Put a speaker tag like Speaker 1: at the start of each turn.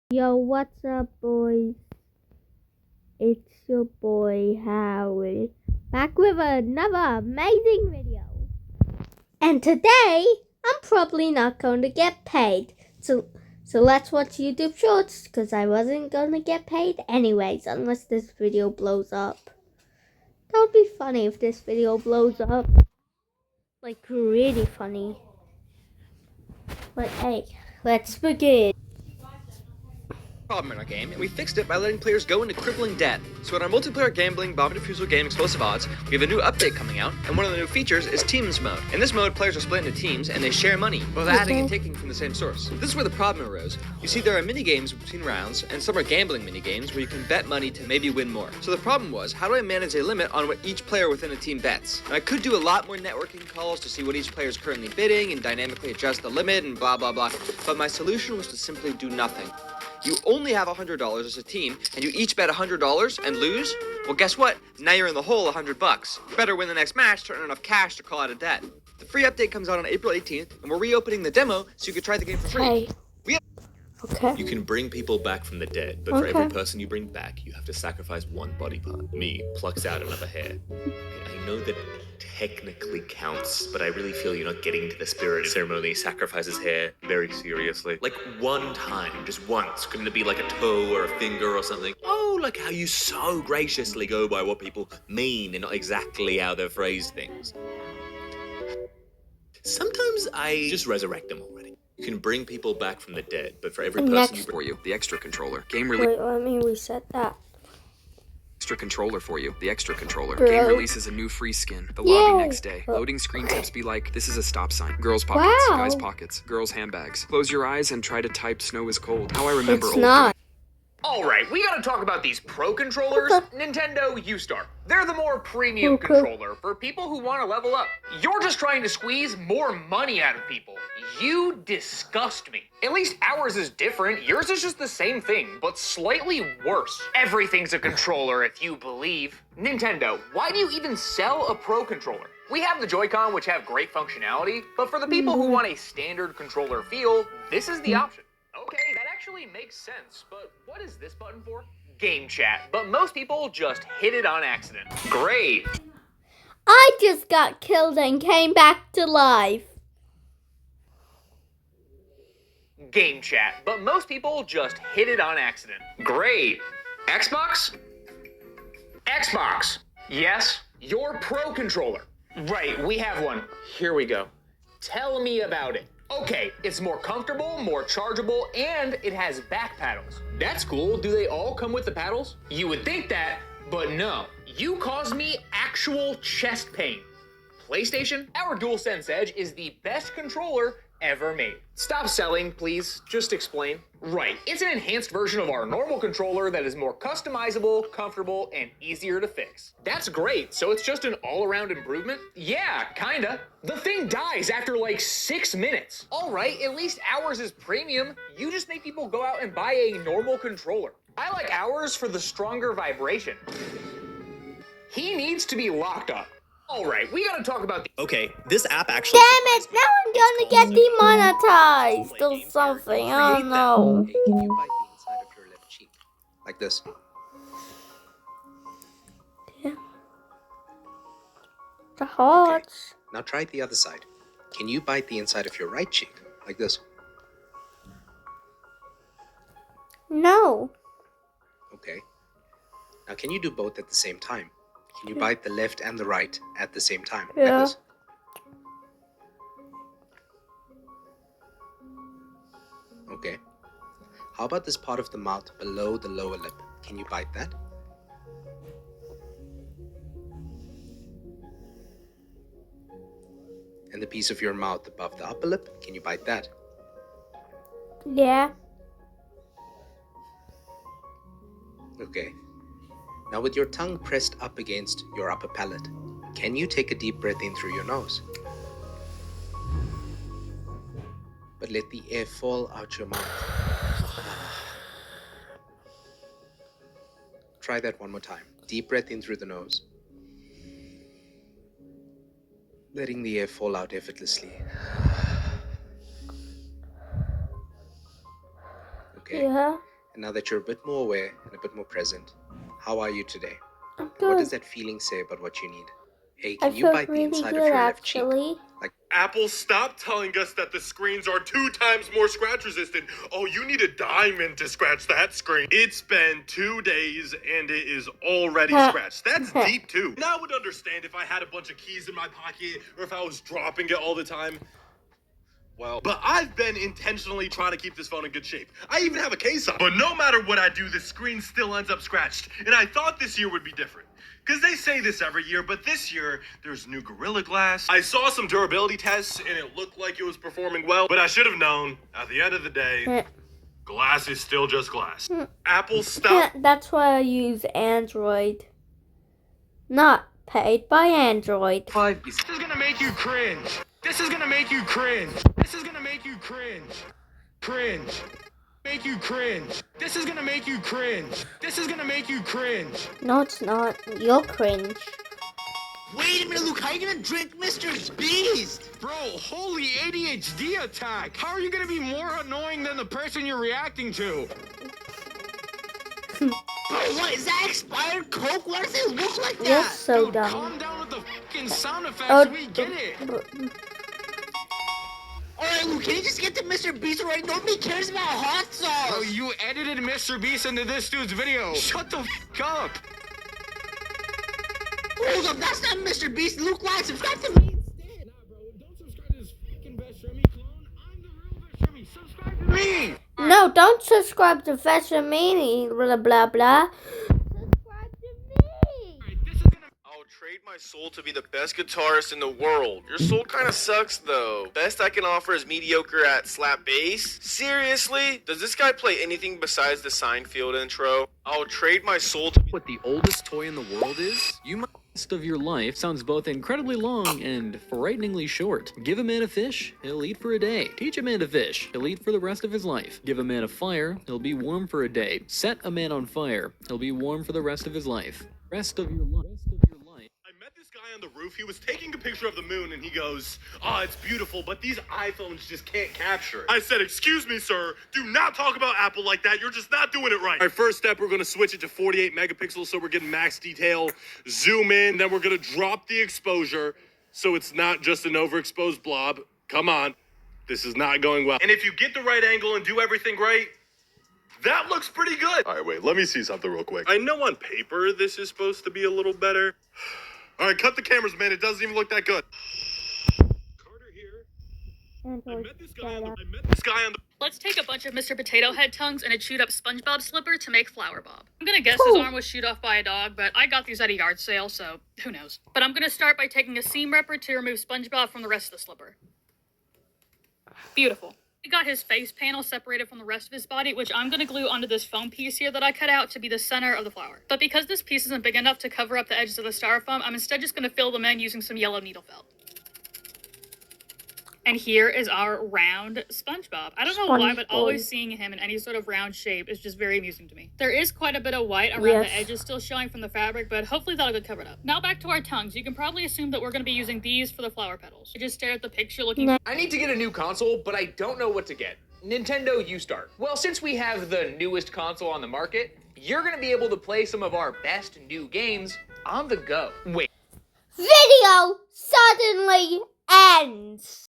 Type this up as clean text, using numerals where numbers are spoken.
Speaker 1: Yo, what's up, boys? It's your boy Howard, back with another amazing video. And today, I'm probably not going to get paid. So let's watch YouTube Shorts, because I wasn't going to get paid anyways, unless this video blows up. That would be funny if this video blows up. Like, really funny. But hey, let's begin.
Speaker 2: Problem in our game, and we fixed it by letting players go into crippling debt. So in our multiplayer gambling bomb defusal game Explosive Odds, we have a new update coming out, and one of the new features is Teams mode. In this mode, players are split into teams, and they share money, both adding and taking from the same source. This is where the problem arose. You see, there are mini games between rounds, and some are gambling mini games where you can bet money to maybe win more. So the problem was, how do I manage a limit on what each player within a team bets? And I could do a lot more networking calls to see what each player is currently bidding and dynamically adjust the limit and blah blah blah, but my solution was to simply do nothing. You only have $100 as a team, and you each bet $100 and lose? Well, guess what? Now you're in the hole $100. You better win the next match to earn enough cash to call out a debt. The free update comes out on April 18th, and we're reopening the demo so you can try the game for free.
Speaker 1: Okay.
Speaker 3: You can bring people back from the dead, but for every person you bring back, you have to sacrifice one body part. Me plucks out another hair. I know that technically counts, but I really feel you're not getting to the spirit of ceremony. Sacrifices hair very seriously. Like one time, just once. Couldn't it be like a toe or a finger or something? Oh, like how you so graciously go by what people mean and not exactly how they're phrased things. Sometimes I just resurrect them already. You can bring people back from the dead, but for every person you bring...
Speaker 2: For you, the extra controller. Game
Speaker 1: Wait, let me reset that.
Speaker 2: extra controller for you, the extra controller.
Speaker 1: Bro.
Speaker 2: Game releases a new free skin. The lobby next day. Loading screen tips be like, this is a stop sign. Girls' pockets,
Speaker 1: Wow.
Speaker 2: guys' pockets, girls' handbags. Close your eyes and try to type snow is cold. How I remember
Speaker 1: It's
Speaker 2: old
Speaker 1: not.
Speaker 4: Alright, we gotta talk about these Pro controllers. Nintendo, you start. They're the more premium
Speaker 1: Okay.
Speaker 4: controller for people who want to level up. You're just trying to squeeze more money out of people. You disgust me. At least ours is different. Yours is just the same thing, but slightly worse. Everything's a controller if you believe. Nintendo, why do you even sell a Pro controller? We have the Joy-Con, which have great functionality, but for the people who want a standard controller feel, this is the option. Okay, that actually makes sense, but what is this button for? Game chat, but most people just hit it on accident. Great.
Speaker 1: I just got killed and came back to life.
Speaker 4: Game chat, but most people just hit it on accident. Great. Xbox? Xbox. Yes, your Pro controller. Right, we have one. Here we go. Tell me about it. Okay, it's more comfortable, more chargeable, and it has back paddles. That's cool. Do they all come with the paddles? You would think that, but no. You caused me actual chest pain. PlayStation, our DualSense Edge is the best controller ever made. Stop selling, please. Just explain. Right, it's an enhanced version of our normal controller that is more customizable, comfortable, and easier to fix. That's great, so it's just an all-around improvement? Yeah, kinda. The thing dies after like 6 minutes. All right, at least ours is premium. You just make people go out and buy a normal controller. I like ours for the stronger vibration. He needs to be locked up. All right, we gotta talk about the...
Speaker 3: Okay, this app actually...
Speaker 1: Damn it! Now I'm gonna get demonetized or something. I don't know.
Speaker 2: Hey, can you bite the inside of your left cheek? Like this.
Speaker 1: The hearts.
Speaker 2: Now try the other side. Can you bite the inside of your right cheek? Like this.
Speaker 1: No.
Speaker 2: Okay. Now can you do both at the same time? Can you bite the left and the right at the same time?
Speaker 1: Yeah.
Speaker 2: Like this. Okay. How about this part of the mouth below the lower lip? Can you bite that? And the piece of your mouth above the upper lip, can you bite that?
Speaker 1: Yeah.
Speaker 2: Okay. Now with your tongue pressed up against your upper palate, can you take a deep breath in through your nose? But let the air fall out your mouth. Try that one more time. Deep breath in through the nose. Letting the air fall out effortlessly. Okay.
Speaker 1: Yeah.
Speaker 5: And now that you're a bit more aware and a bit more present, how are you today?
Speaker 1: I'm
Speaker 5: And what does
Speaker 1: good.
Speaker 5: that feeling say about what you need? Hey,
Speaker 1: I
Speaker 5: can you
Speaker 1: feel
Speaker 5: bite the
Speaker 1: really
Speaker 5: inside of
Speaker 1: good,
Speaker 5: your left cheek?
Speaker 1: actually.
Speaker 5: Like,
Speaker 3: Apple, stop telling us that the screens are 2 times more scratch resistant. Oh, you need a diamond to scratch that screen. It's been 2 days and it is already scratched. That's deep too. Now I would understand if I had a bunch of keys in my pocket or if I was dropping it all the time. Well, but I've been intentionally trying to keep this phone in good shape. I even have a case on it. But no matter what I do, the screen still ends up scratched. And I thought this year would be different. Because they say this every year, but this year, there's new Gorilla Glass. I saw some durability tests, and it looked like it was performing well. But I should have known, at the end of the day, glass is still just glass. Apple, stop.
Speaker 1: That's why I use Android. Not paid by Android.
Speaker 4: This is gonna make you cringe. This is gonna make you cringe. This is gonna make you cringe. Cringe. Make you cringe. This is gonna make you cringe. This is gonna make you cringe.
Speaker 1: No, it's not. You're cringe.
Speaker 6: Wait a minute, Luke. How are you gonna drink Mr. Beast?
Speaker 4: Bro, holy ADHD attack. How are you gonna be more annoying than the person you're reacting to?
Speaker 6: Bro, what is that? Expired Coke? Why does it look like
Speaker 1: You're
Speaker 6: that?
Speaker 1: so
Speaker 4: Dude,
Speaker 1: dumb.
Speaker 4: calm down with the fucking sound effects.
Speaker 1: Oh,
Speaker 4: We get it.
Speaker 6: Alright, Luke, can you just get to Mr. Beast already? Nobody cares about hot sauce.
Speaker 4: Oh, you edited Mr. Beast into this dude's video. Shut the up.
Speaker 6: Hold up, that's not Mr. Beast. Luke, like, subscribe to me instead.
Speaker 4: Nah, bro, don't subscribe to this fucking Best Remy clone. I'm the real Best Remy. Subscribe to me.
Speaker 1: No, don't subscribe to Veshamini, blah blah blah. Subscribe to me.
Speaker 4: Alright, this is gonna...
Speaker 2: I'll trade my soul to be the best guitarist in the world. Your soul kind of sucks, though. Best I can offer is mediocre at slap bass. Seriously? Does this guy play anything besides the Seinfeld intro? I'll trade my soul to be...
Speaker 7: What the oldest toy in the world is? You might. Rest of your life sounds both incredibly long and frighteningly short. Give a man a fish, he'll eat for a day. Teach a man to fish, he'll eat for the rest of his life. Give a man a fire, he'll be warm for a day. Set a man on fire, he'll be warm for the rest of his life. Rest of your life.
Speaker 3: I met this guy on the roof. He was taking a picture of the moon and he goes, "Oh, it's beautiful, but these iPhones just can't capture it." I said, "Excuse me, sir. Do not talk about Apple like that. You're just not doing it right." Our first step, we're going to switch it to 48 megapixels so we're getting max detail. Zoom in, then we're going to drop the exposure so it's not just an overexposed blob. Come on. This is not going well. And if you get the right angle and do everything right, that looks pretty good. All right, wait, let me see something real quick. I know on paper this is supposed to be a little better. All right, cut the cameras, man. It doesn't even look that good. Carter here. I met this guy on the...
Speaker 8: Let's take a bunch of Mr. Potato Head tongues and a chewed up SpongeBob slipper to make Flower Bob. I'm gonna guess his arm was chewed off by a dog, but I got these at a yard sale, so who knows. But I'm gonna start by taking a seam ripper to remove SpongeBob from the rest of the slipper. Beautiful. We got his face panel separated from the rest of his body, which I'm gonna glue onto this foam piece here that I cut out to be the center of the flower. But because this piece isn't big enough to cover up the edges of the styrofoam, I'm instead just gonna fill them in using some yellow needle felt. And here is our round SpongeBob. I don't know why, but always seeing him in any sort of round shape is just very amusing to me. There is quite a bit of white around the edges still showing from the fabric, but hopefully that'll get covered up. Now back to our tongues. You can probably assume that we're going to be using these for the flower petals. I just stare at the picture looking...
Speaker 4: I need to get a new console, but I don't know what to get. Nintendo, you start. Well, since we have the newest console on the market, you're gonna be able to play some of our best new games on the go. Wait.
Speaker 1: Video suddenly ends.